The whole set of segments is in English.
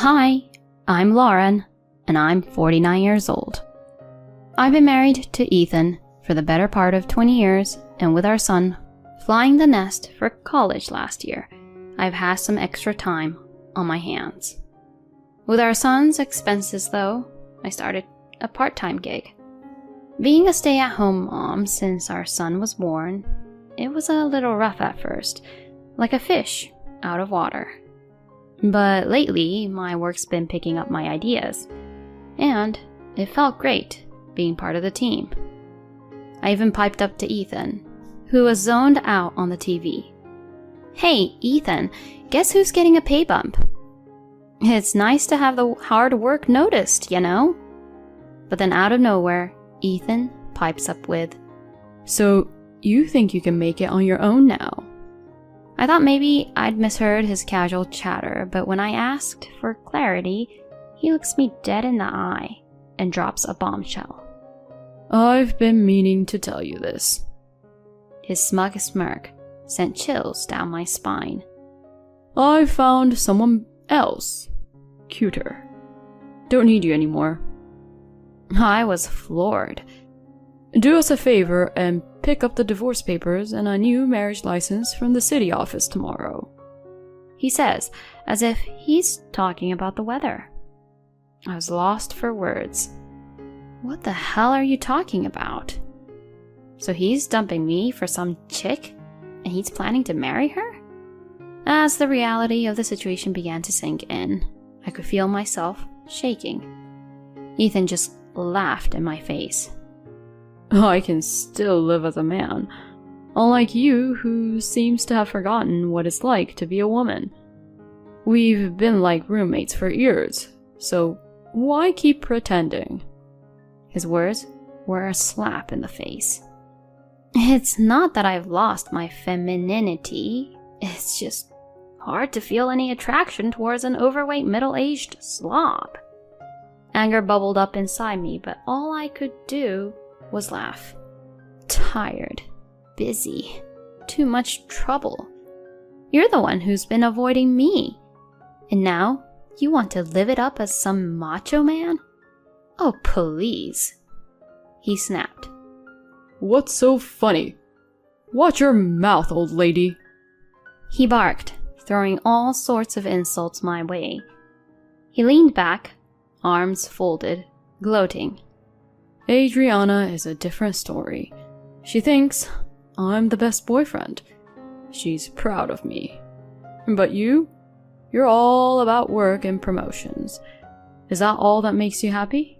Hi, I'm Lauren, and I'm 49 years old. I've been married to Ethan for the better part of 20 years, and with our son flying the nest for college last year, I've had some extra time on my hands. With our son's expenses, though, I started a part-time gig. Being a stay-at-home mom since our son was born, it was a little rough at first, like a fish out of water. But lately, my work's been picking up my ideas, and it felt great being part of the team. I even piped up to Ethan, who was zoned out on the TV. Hey, Ethan, guess who's getting a pay bump? It's nice to have the hard work noticed, you know? But then out of nowhere, Ethan pipes up with, "So, you think you can make it on your own now?" I thought maybe I'd misheard his casual chatter, but when I asked for clarity, he looks me dead in the eye and drops a bombshell. "I've been meaning to tell you this." His smug smirk sent chills down my spine. "I've found someone else, cuter. Don't need you anymore." I was floored. "Do us a favor and pick up the divorce papers and a new marriage license from the city office tomorrow," he says, as if he's talking about the weather. I was lost for words. What the hell are you talking about? So he's dumping me for some chick, and he's planning to marry her? As the reality of the situation began to sink in, I could feel myself shaking. Ethan just laughed in my face. "I can still live as a man, unlike you, who seems to have forgotten what it's like to be a woman. We've been like roommates for years, so why keep pretending?" His words were a slap in the face. It's not that I've lost my femininity, it's just hard to feel any attraction towards an overweight middle-aged slob. Anger bubbled up inside me, but all I could do was laugh. Tired, busy, too much trouble. You're the one who's been avoiding me. And now you want to live it up as some macho man? Oh, please. He snapped. "What's so funny? Watch your mouth, old lady." He barked, throwing all sorts of insults my way. He leaned back, arms folded, gloating. "Adriana is a different story. She thinks I'm the best boyfriend. She's proud of me. But you're all about work and promotions. Is that all that makes you happy?"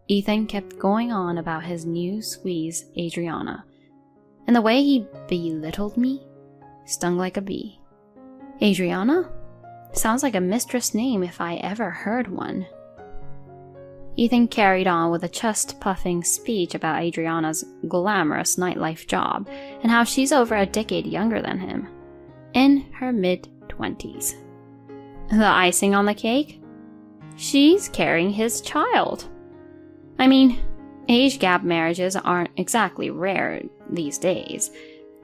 Ethan kept going on about his new squeeze, Adriana, and the way he belittled me stung like a bee. Adriana? Sounds like a mistress name if I ever heard one. Ethan carried on with a chest-puffing speech about Adriana's glamorous nightlife job and how she's over a decade younger than him, in her mid-20s. The icing on the cake? She's carrying his child. I mean, age gap marriages aren't exactly rare these days,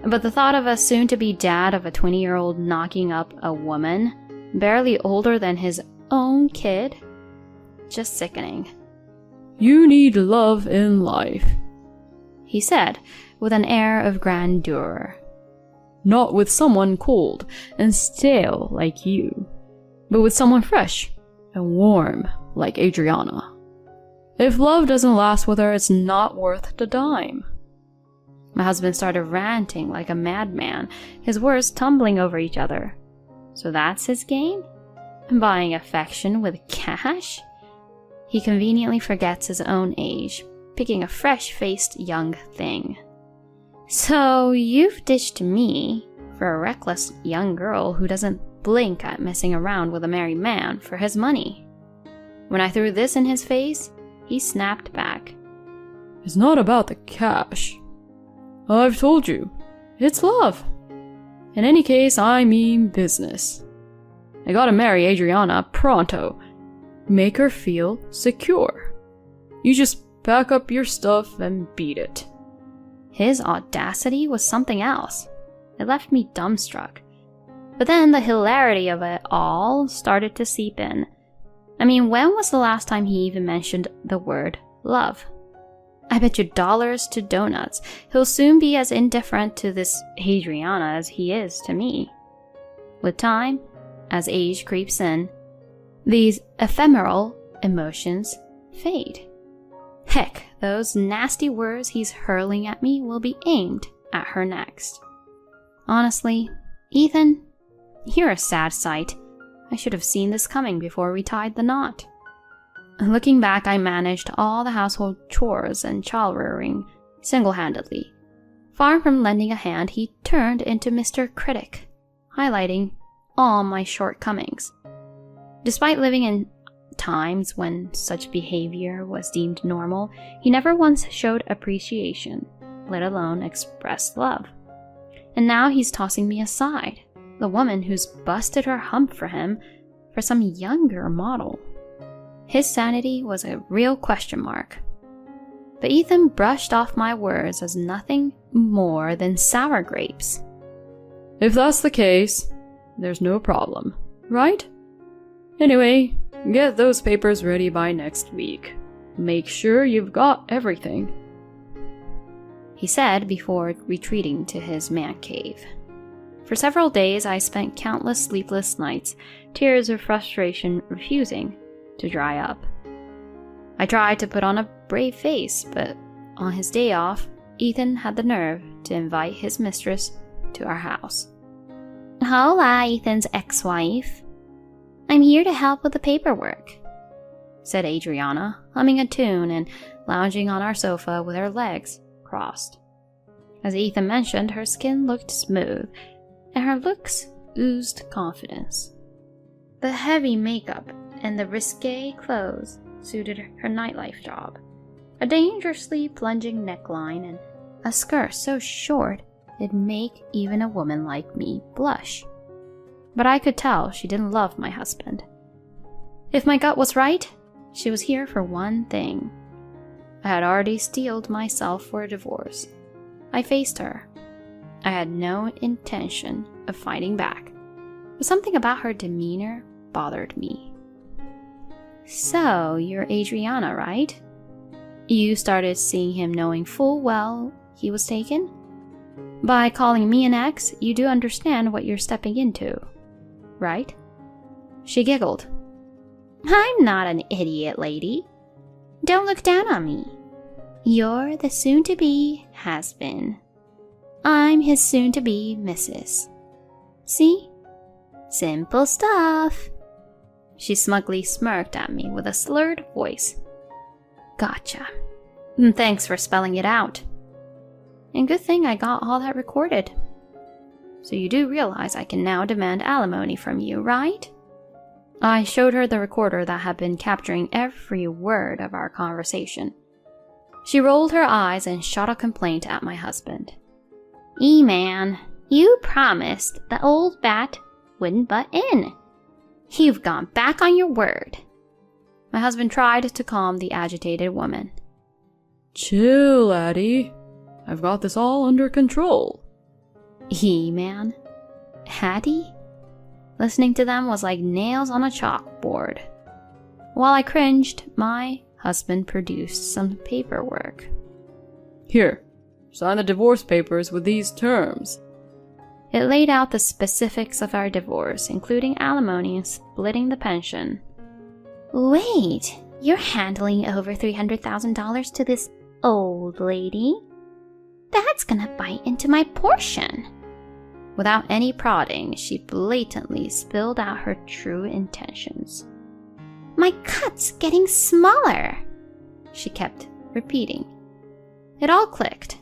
but the thought of a soon-to-be dad of a 20-year-old knocking up a woman barely older than his own kid? Just sickening. "You need love in life," he said with an air of grandeur. "Not with someone cold and stale like you, but with someone fresh and warm like Adriana. If love doesn't last with her, it's not worth the dime." My husband started ranting like a madman, his words tumbling over each other. So that's his game? Buying affection with cash? He conveniently forgets his own age, picking a fresh-faced young thing. "So you've ditched me for a reckless young girl who doesn't blink at messing around with a married man for his money." When I threw this in his face, he snapped back. "It's not about the cash. I've told you, it's love. In any case, I mean business. I gotta marry Adriana pronto. Make her feel secure. You just pack up your stuff and beat it." His audacity was something else. It left me dumbstruck. But then the hilarity of it all started to seep in. I mean, when was the last time he even mentioned the word love? I bet you dollars to donuts he'll soon be as indifferent to this Adriana as he is to me. With time, as age creeps in, these ephemeral emotions fade. Heck, those nasty words he's hurling at me will be aimed at her next. Honestly, Ethan, you're a sad sight. I should have seen this coming before we tied the knot. Looking back, I managed all the household chores and child rearing single-handedly. Far from lending a hand, he turned into Mr. Critic, highlighting all my shortcomings. Despite living in times when such behavior was deemed normal, he never once showed appreciation, let alone expressed love. And now he's tossing me aside, the woman who's busted her hump for him, for some younger model. His sanity was a real question mark. But Ethan brushed off my words as nothing more than sour grapes. If that's the case, there's no problem, right? Anyway, get those papers ready by next week. Make sure you've got everything, he said before retreating to his man cave. For several days, I spent countless sleepless nights, tears of frustration refusing to dry up. I tried to put on a brave face, but on his day off, Ethan had the nerve to invite his mistress to our house. Hola, Ethan's ex-wife. I'm here to help with the paperwork, said Adriana, humming a tune and lounging on our sofa with her legs crossed. As Ethan mentioned, her skin looked smooth, and her looks oozed confidence. The heavy makeup and the risque clothes suited her nightlife job. A dangerously plunging neckline and a skirt so short it'd make even a woman like me blush. But I could tell she didn't love my husband. If my gut was right, she was here for one thing. I had already steeled myself for a divorce. I faced her. I had no intention of fighting back, but something about her demeanor bothered me. So, you're Adriana, right? You started seeing him knowing full well he was taken? By calling me an ex, you do understand what you're stepping into, right? She giggled. I'm not an idiot, lady. Don't look down on me. You're the soon-to-be has-been. I'm his soon-to-be missus. See? Simple stuff. She smugly smirked at me with a slurred voice. Gotcha. Thanks for spelling it out. And good thing I got all that recorded. So you do realize I can now demand alimony from you, right? I showed her the recorder that had been capturing every word of our conversation. She rolled her eyes and shot a complaint at my husband. E-man, you promised the old bat wouldn't butt in. You've gone back on your word. My husband tried to calm the agitated woman. Chill, laddie. I've got this all under control. E-man? Hattie? Listening to them was like nails on a chalkboard. While I cringed, my husband produced some paperwork. Here, sign the divorce papers with these terms. It laid out the specifics of our divorce, including alimony and splitting the pension. Wait, you're handling over $300,000 to this old lady? That's gonna bite into my portion. Without any prodding, she blatantly spilled out her true intentions. My cut's getting smaller, she kept repeating. It all clicked.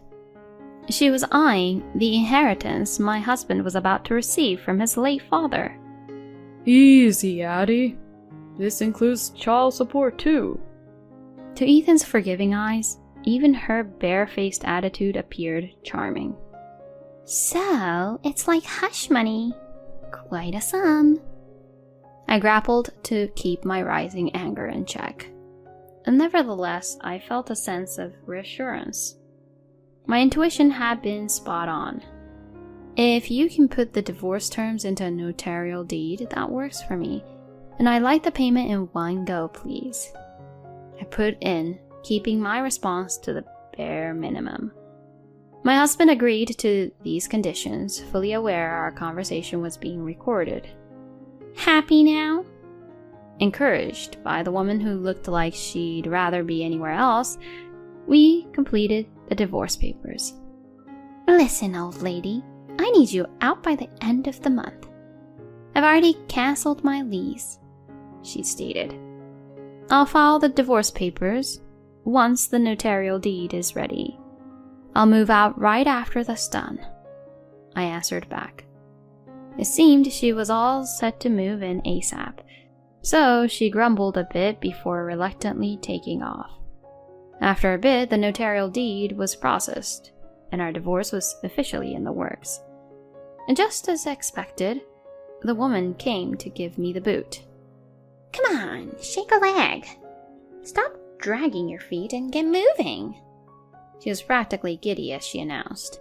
She was eyeing the inheritance my husband was about to receive from his late father. Easy, Addie. This includes child support too. To Ethan's forgiving eyes, even her bare-faced attitude appeared charming. So, it's like hush money. Quite a sum. I grappled to keep my rising anger in check. And nevertheless, I felt a sense of reassurance. My intuition had been spot on. If you can put the divorce terms into a notarial deed, that works for me. and I'd like the payment in one go, please. I put in, keeping my response to the bare minimum. My husband agreed to these conditions, fully aware our conversation was being recorded. Happy now? Encouraged by the woman who looked like she'd rather be anywhere else, we completed the divorce papers. Listen, old lady, I need you out by the end of the month. I've already cancelled my lease, she stated. I'll file the divorce papers once the notarial deed is ready. I'll move out right after that's done, I answered back. It seemed she was all set to move in ASAP, so she grumbled a bit before reluctantly taking off. After a bit, the notarial deed was processed, and our divorce was officially in the works. And just as expected, the woman came to give me the boot. Come on, shake a leg. Stop dragging your feet and get moving. She was practically giddy as she announced.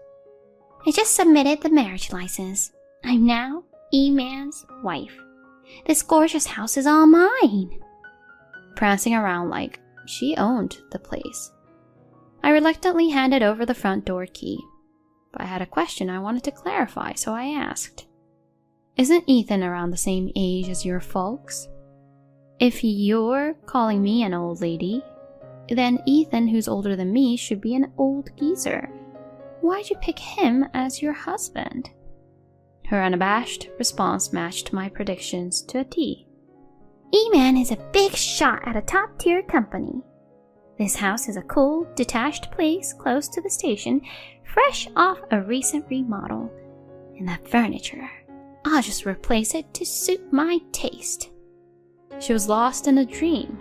I just submitted the marriage license. I'm now E-Man's wife. This gorgeous house is all mine. Prancing around like she owned the place. I reluctantly handed over the front door key, but I had a question I wanted to clarify, so I asked. Isn't Ethan around the same age as your folks? If you're calling me an old lady, then Ethan, who's older than me, should be an old geezer. Why'd you pick him as your husband? Her unabashed response matched my predictions to a T. E-Man is a big shot at a top-tier company. This house is a cool, detached place close to the station, fresh off a recent remodel. And the furniture, I'll just replace it to suit my taste. She was lost in a dream.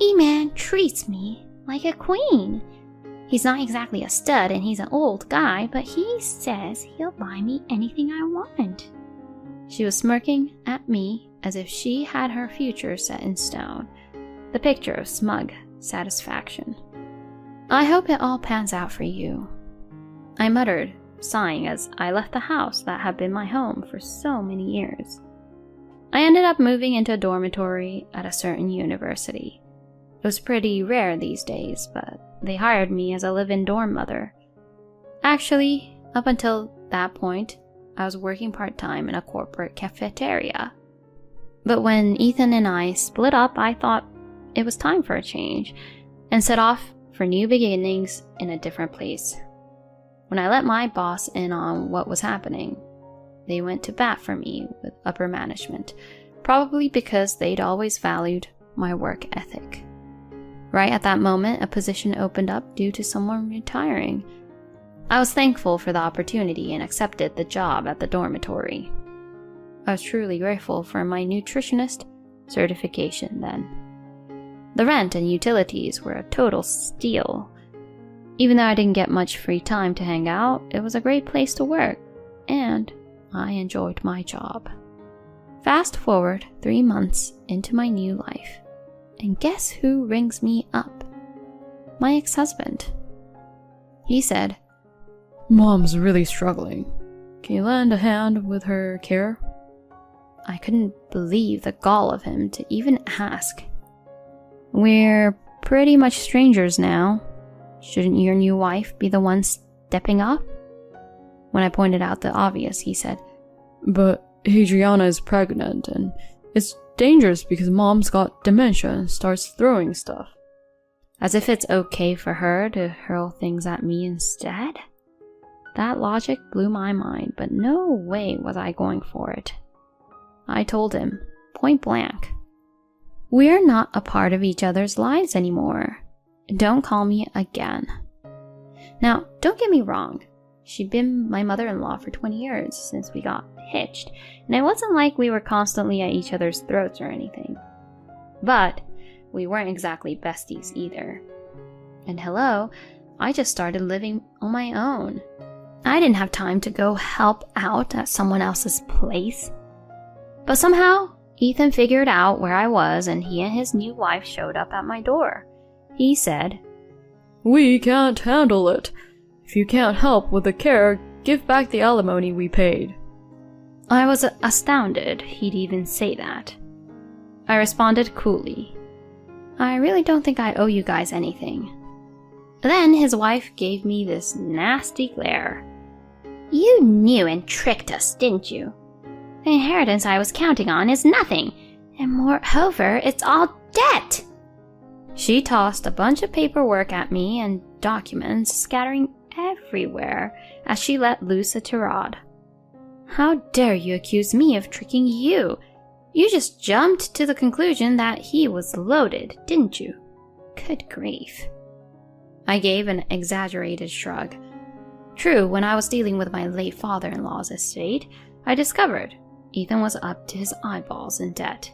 E-Man treats me like a queen. He's not exactly a stud and he's an old guy, but he says he'll buy me anything I want. She was smirking at me as if she had her future set in stone, the picture of smug satisfaction. I hope it all pans out for you, I muttered, sighing as I left the house that had been my home for so many years. I ended up moving into a dormitory at a certain university. It was pretty rare these days, but they hired me as a live-in dorm mother. Actually, up until that point, I was working part-time in a corporate cafeteria. But when Ethan and I split up, I thought it was time for a change and set off for new beginnings in a different place. When I let my boss in on what was happening, they went to bat for me with upper management, probably because they'd always valued my work ethic. Right at that moment, a position opened up due to someone retiring. I was thankful for the opportunity and accepted the job at the dormitory. I was truly grateful for my nutritionist certification then. The rent and utilities were a total steal. Even though I didn't get much free time to hang out, it was a great place to work, and I enjoyed my job. Fast forward 3 months into my new life, and guess who rings me up? My ex-husband. He said, Mom's really struggling. Can you lend a hand with her care? I couldn't believe the gall of him to even ask. We're pretty much strangers now. Shouldn't your new wife be the one stepping up? When I pointed out the obvious, he said, But Adriana is pregnant and it's dangerous because Mom's got dementia and starts throwing stuff. As if it's okay for her to hurl things at me instead? That logic blew my mind, but no way was I going for it. I told him, point blank, we're not a part of each other's lives anymore. Don't call me again. Now, don't get me wrong. She'd been my mother-in-law for 20 years since we got hitched, and it wasn't like we were constantly at each other's throats or anything. But we weren't exactly besties either. And hello, I just started living on my own. I didn't have time to go help out at someone else's place. But somehow, Ethan figured out where I was and he and his new wife showed up at my door. He said, We can't handle it. If you can't help with the care, give back the alimony we paid. I was astounded he'd even say that. I responded coolly. I really don't think I owe you guys anything. Then his wife gave me this nasty glare. You knew and tricked us, didn't you? The inheritance I was counting on is nothing, and moreover, it's all debt. She tossed a bunch of paperwork at me and documents scattering everywhere as she let loose a tirade. How dare you accuse me of tricking you? You just jumped to the conclusion that he was loaded, didn't you? Good grief. I gave an exaggerated shrug. True, when I was dealing with my late father-in-law's estate, I discovered Ethan was up to his eyeballs in debt.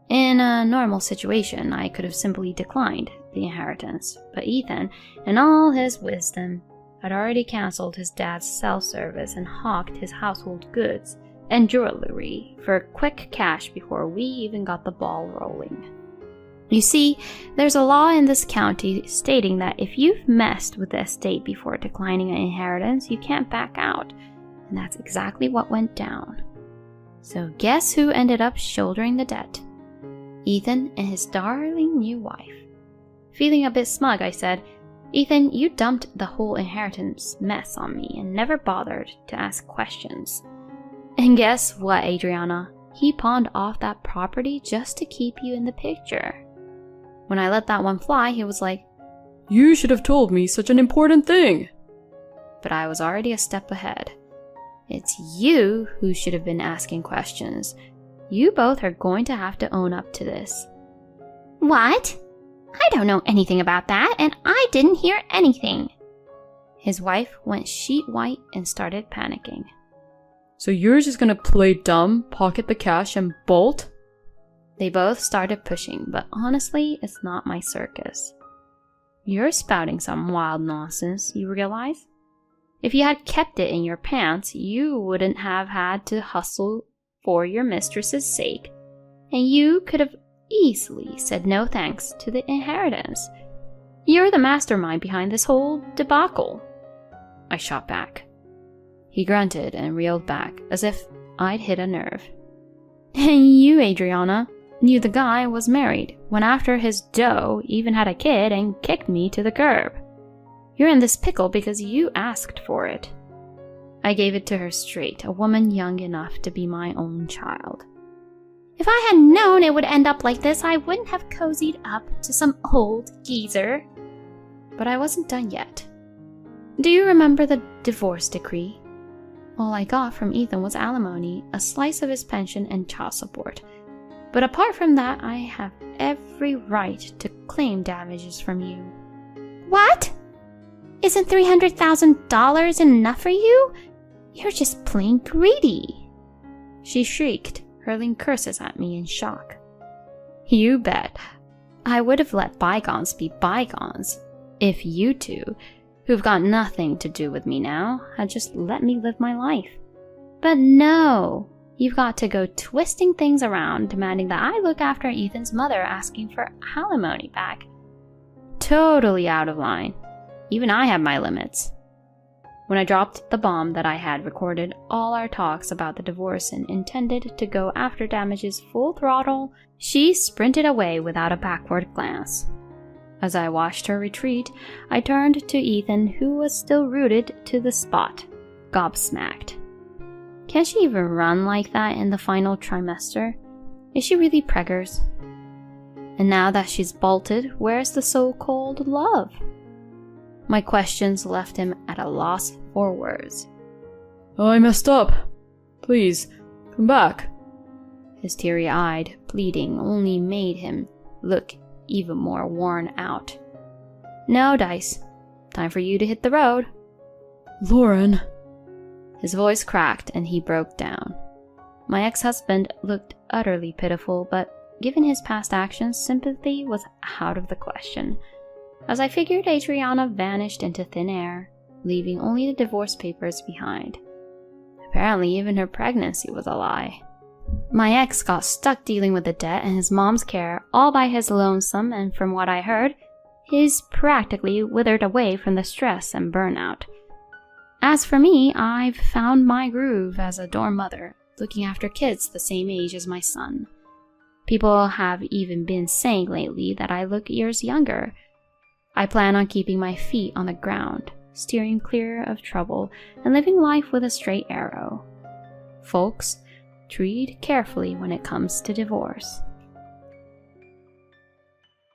In a normal situation, I could have simply declined the inheritance, but Ethan, in all his wisdom, had already cancelled his dad's cell service and hawked his household goods and jewelry for quick cash before we even got the ball rolling. You see, there's a law in this county stating that if you've messed with the estate before declining an inheritance, you can't back out, and that's exactly what went down. So guess who ended up shouldering the debt? Ethan and his darling new wife. Feeling a bit smug, I said, Ethan, you dumped the whole inheritance mess on me and never bothered to ask questions. And guess what, Adriana? He pawned off that property just to keep you in the picture. When I let that one fly, he was like, You should have told me such an important thing. But I was already a step ahead. It's you who should have been asking questions. You both are going to have to own up to this. What? I don't know anything about that, and I didn't hear anything. His wife went sheet white and started panicking. So you're just gonna play dumb, pocket the cash, and bolt? They both started pushing, but honestly, it's not my circus. You're spouting some wild nonsense, you realize? If you had kept it in your pants, you wouldn't have had to hustle for your mistress's sake, and you could have easily said no thanks to the inheritance. You're the mastermind behind this whole debacle. I shot back. He grunted and reeled back, as if I'd hit a nerve. And you, Adriana, knew the guy was married, went after his dough, even had a kid, and kicked me to the curb. You're in this pickle because you asked for it. I gave it to her straight, a woman young enough to be my own child. If I had known it would end up like this, I wouldn't have cozied up to some old geezer. But I wasn't done yet. Do you remember the divorce decree? All I got from Ethan was alimony, a slice of his pension, and child support. But apart from that, I have every right to claim damages from you. What? Isn't $300,000 enough for you? You're just plain greedy. She shrieked, hurling curses at me in shock. You bet. I would have let bygones be bygones if you two, who've got nothing to do with me now, had just let me live my life. But no, you've got to go twisting things around, demanding that I look after Ethan's mother, asking for alimony back. Totally out of line. Even I have my limits. When I dropped the bomb that I had recorded all our talks about the divorce and intended to go after damages full throttle, she sprinted away without a backward glance. As I watched her retreat, I turned to Ethan, who was still rooted to the spot, gobsmacked. Can she even run like that in the final trimester? Is she really preggers? And now that she's bolted, where's the so-called love? My questions left him at a loss for words. I messed up. Please, come back. His teary-eyed pleading only made him look even more worn out. No, Dice. Time for you to hit the road. Lauren. His voice cracked and he broke down. My ex-husband looked utterly pitiful, but given his past actions, sympathy was out of the question. As I figured, Adriana vanished into thin air, leaving only the divorce papers behind. Apparently, even her pregnancy was a lie. My ex got stuck dealing with the debt and his mom's care all by his lonesome, and from what I heard, he's practically withered away from the stress and burnout. As for me, I've found my groove as a dorm mother, looking after kids the same age as my son. People have even been saying lately that I look years younger. I plan on keeping my feet on the ground, steering clear of trouble, and living life with a straight arrow. Folks, tread carefully when it comes to divorce.